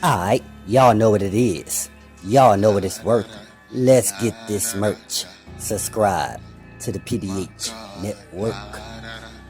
Alright, y'all know what it is. Y'all know what it's worth. Let's get this merch. Subscribe to the PDH Network.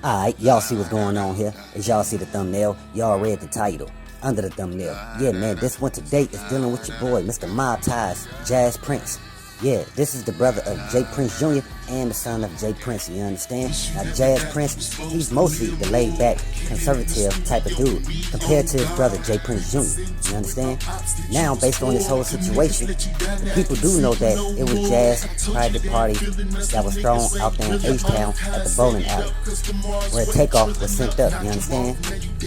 Alright, y'all see what's going on here. As y'all see the thumbnail, y'all read the title under the thumbnail. Yeah, man, this one today is dealing with your boy, Mr. Mob Ties, J.Prince. Yeah, this is the brother of J.Prince Jr. and the son of J.Prince, you understand? Now, J.Prince, he's mostly the laid-back, conservative type of dude compared to his brother, J.Prince Jr., you understand? Now, based on this whole situation, people do know that it was Jazz private party that was thrown out there in H-Town at the bowling alley, where TakeOff was sent up, you understand?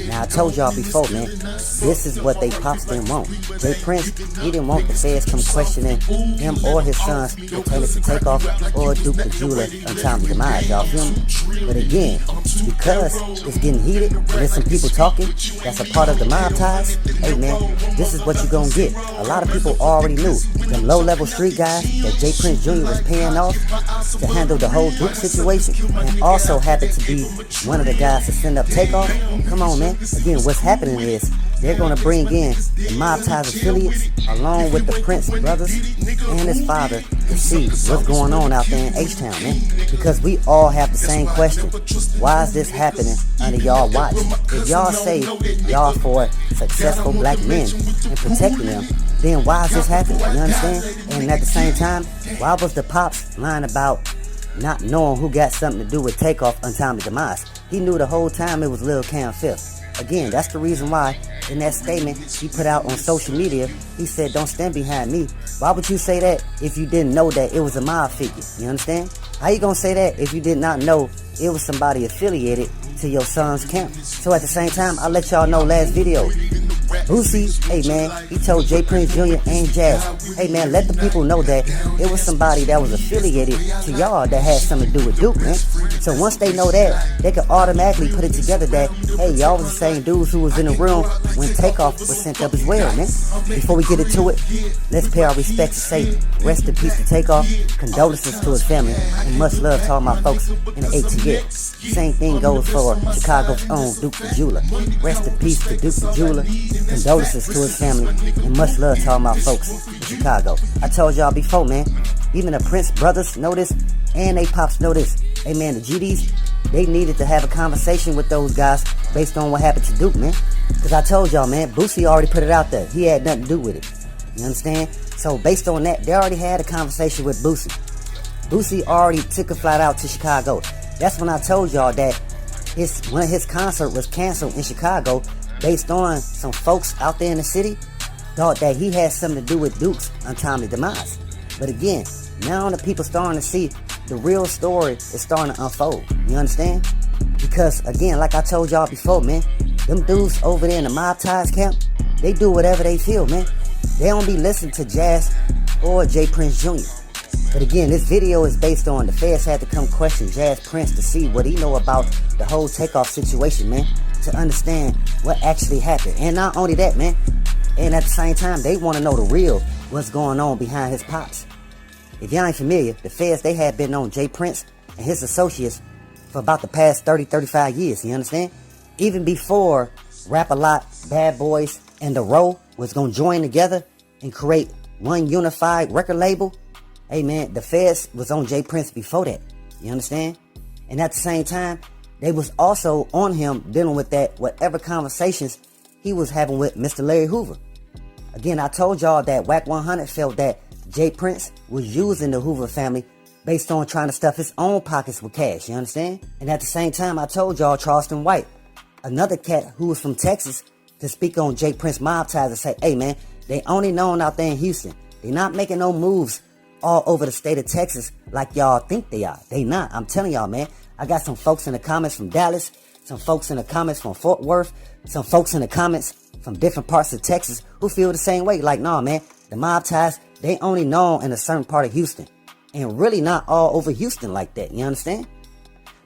Now, I told y'all before, man, this is what they pops didn't want. J.Prince, he didn't want the feds come questioning him or his sons pertaining to TakeOff or Duke093jewelry untimely demise, y'all feel me? But again, because it's getting heated and there's some people talking that's a part of the mob ties, hey man, this is what you're gonna get. A lot of people already knew them low-level street guys that J.Prince Jr. was paying off to handle the whole Duke situation, and also happened to be one of the guys to send up TakeOff. Come on, man. Again, what's happening is they're going to bring in the mob ties affiliates along with the Prince brothers and his father to see what's going on out there in H-Town, man. Because we all have the same question. Why is this happening under y'all watch? If y'all say y'all for successful black men and protecting them, then why is this happening? You understand? And at the same time, why was the pops lying about not knowing who got something to do with TakeOff untimely demise? He knew the whole time it was Lil Cam 5th. Again, that's the reason why in that statement he put out on social media, he said, "Don't stand behind me." Why would you say that if you didn't know that it was a mob figure? You understand? How you gonna say that if you did not know it was somebody affiliated to your son's camp? So at the same time, I'll let y'all know last video, Boosie, hey man, he told J.Prince Jr. and Jazz, hey man, let the people know that it was somebody that was affiliated to y'all that had something to do with Duke, man. So once they know that, they can automatically put it together that, hey, y'all was the same dudes who was in the room when TakeOff was sent up as well, man. Before we get into it, let's pay our respects and say, rest in peace to TakeOff, condolences to his family, and much love to all my folks in the ATL. Same thing goes for Chicago's own Duke093jewelry. Rest in peace to Duke093jewelry. Condolences to his family, and much love to all my folks in Chicago. I told y'all before, man, even the Prince brothers know this, and they pops know this. Hey man, the GDs, they needed to have a conversation with those guys based on what happened to Duke, man. Because I told y'all, man, Boosie already put it out there. He had nothing to do with it. You understand? So based on that, they already had a conversation with Boosie. Boosie already took a flight out to Chicago. That's when I told y'all that when his concert was canceled in Chicago, based on some folks out there in the city thought that he had something to do with Duke's untimely demise. But again, now the people starting to see the real story is starting to unfold. You understand? Because again, like I told y'all before, man, them dudes over there in the mob ties camp, they do whatever they feel, man. They don't be listening to Jazz or J.Prince Jr. But again, this video is based on the feds had to come question J.Prince to see what he know about the whole TakeOff situation, man, to understand what actually happened. And not only that, man, and at the same time, they want to know the real, what's going on behind his pops. If y'all ain't familiar, the feds, they had been on J.Prince and his associates for about the past 30, 35 years, you understand? Even before Rap-A-Lot, Bad Boys, and The Row was going to join together and create one unified record label, hey man, the feds was on J.Prince before that, you understand? And at the same time, they was also on him dealing with that, whatever conversations he was having with Mr. Larry Hoover. Again, I told y'all that Wack 100 felt that J.Prince was using the Hoover family based on trying to stuff his own pockets with cash, you understand? And at the same time, I told y'all Charleston White, another cat who was from Texas, to speak on J.Prince mob ties and say, hey man, they only known out there in Houston. They not making no moves all over the state of Texas like y'all think they are. They not. I'm telling y'all, man. I got some folks in the comments from Dallas, some folks in the comments from Fort Worth, some folks in the comments from different parts of Texas who feel the same way. Like, nah, man, the mob ties, they only known in a certain part of Houston. And really not all over Houston like that, you understand?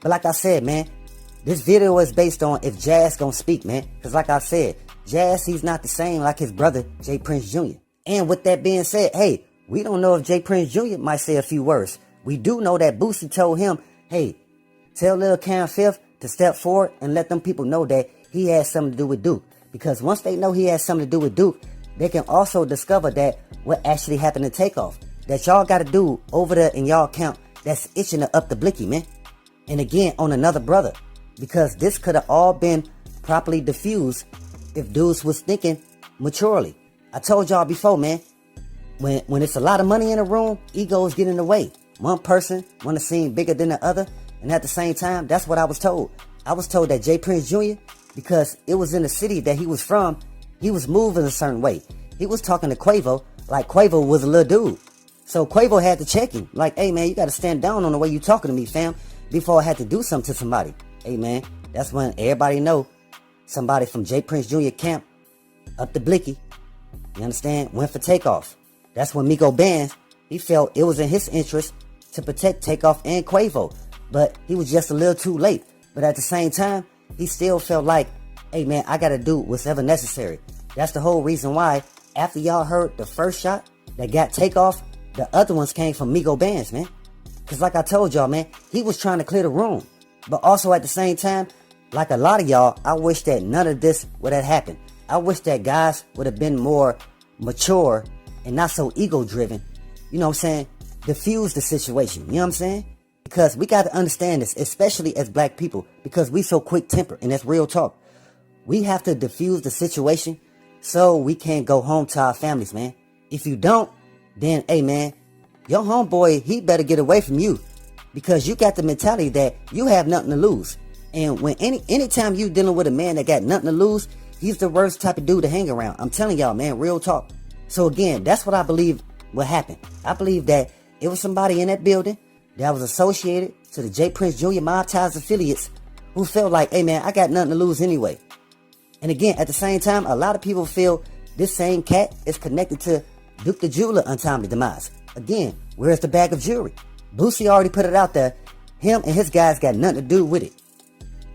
But like I said, man, this video is based on if Jazz gonna speak, man. Because like I said, Jazz, he's not the same like his brother, J.Prince Jr. And with that being said, hey, we don't know if J.Prince Jr. might say a few words. We do know that Boosie told him, hey, tell Lil Cam 5th to step forward and let them people know that he has something to do with Duke. Because once they know he has something to do with Duke, they can also discover that what actually happened to Takeoff. That y'all got to do over there in y'all account that's itching to up the blicky, man. And again, on another brother. Because this could have all been properly diffused if dudes was thinking maturely. I told y'all before, man, when it's a lot of money in a room, egos get in the way. One person want to seem bigger than the other. And at the same time, that's what I was told. I was told that J.Prince Jr., because it was in the city that he was from, he was moving a certain way. He was talking to Quavo like Quavo was a little dude. So Quavo had to check him. Like, hey, man, you got to stand down on the way you talking to me, fam, before I had to do something to somebody. Hey, man, that's when everybody know somebody from J.Prince Jr. camp up the blicky, you understand, went for Takeoff. That's when Miko Bands, he felt it was in his interest to protect Takeoff and Quavo. But he was just a little too late. But at the same time, he still felt like, hey, man, I got to do whatever necessary. That's the whole reason why after y'all heard the first shot that got Takeoff, the other ones came from Miko Bands, man. Because like I told y'all, man, he was trying to clear the room. But also at the same time, like a lot of y'all, I wish that none of this would have happened. I wish that guys would have been more mature and not so ego-driven. You know what I'm saying? Diffuse the situation. You know what I'm saying? Because we got to understand this, especially as black people, because we so quick-tempered, and that's real talk. We have to diffuse the situation so we can go home to our families, man. If you don't, then, hey, man, your homeboy, he better get away from you, because you got the mentality that you have nothing to lose. And when anytime you dealing with a man that got nothing to lose, he's the worst type of dude to hang around. I'm telling y'all, man, real talk. So again, that's what I believe what happened. I believe that it was somebody in that building that was associated to the J.Prince Jr. mob ties affiliates who felt like, hey, man, I got nothing to lose anyway. And again, at the same time, a lot of people feel this same cat is connected to Duke the Jeweler untimely demise. Again, where's the bag of jewelry? Boosie already put it out there. Him and his guys got nothing to do with it.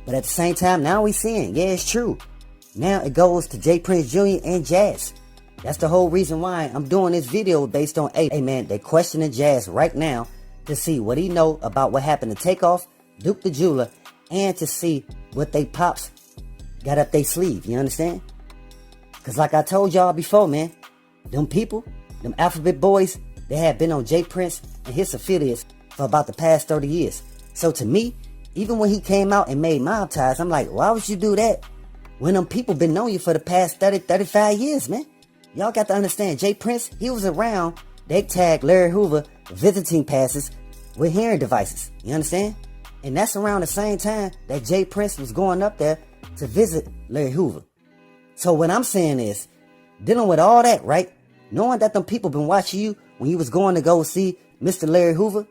But at the same time, now we seeing, yeah, it's true. Now it goes to J.Prince Jr. and Jazz. That's the whole reason why I'm doing this video based on, hey, man, they questioning Jazz right now to see what he know about what happened to Takeoff, Duke the Jeweler, and to see what they pops got up their sleeve. You understand? Because like I told y'all before, man, them people, them alphabet boys, they have been on J.Prince and his affiliates for about the past 30 years. So to me, even when he came out and made mob ties, I'm like, why would you do that when them people been knowing you for the past 30, 35 years, man? Y'all got to understand, J.Prince, he was around. They tagged Larry Hoover visiting passes with hearing devices. You understand? And that's around the same time that J.Prince was going up there to visit Larry Hoover. So what I'm saying is, dealing with all that, right? Knowing that them people been watching you when you was going to go see Mr. Larry Hoover,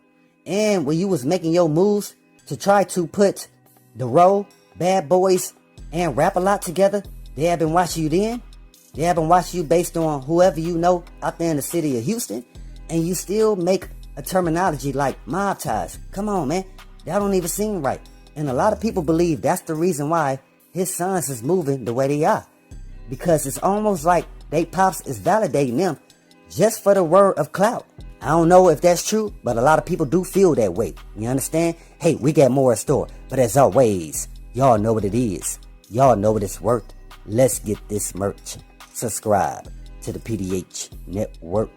and when you was making your moves to try to put the Row, Bad Boys, and Rap A Lot together, they have been watching you then. They have been watching you based on whoever you know out there in the city of Houston, and you still make a terminology like mob ties. Come on, man. That don't even seem right. And a lot of people believe that's the reason why his sons is moving the way they are. Because it's almost like they pops is validating them just for the word of clout. I don't know if that's true, but a lot of people do feel that way. You understand? Hey, we got more in store. But as always, y'all know what it is. Y'all know what it's worth. Let's get this merch. Subscribe to the PDH Network.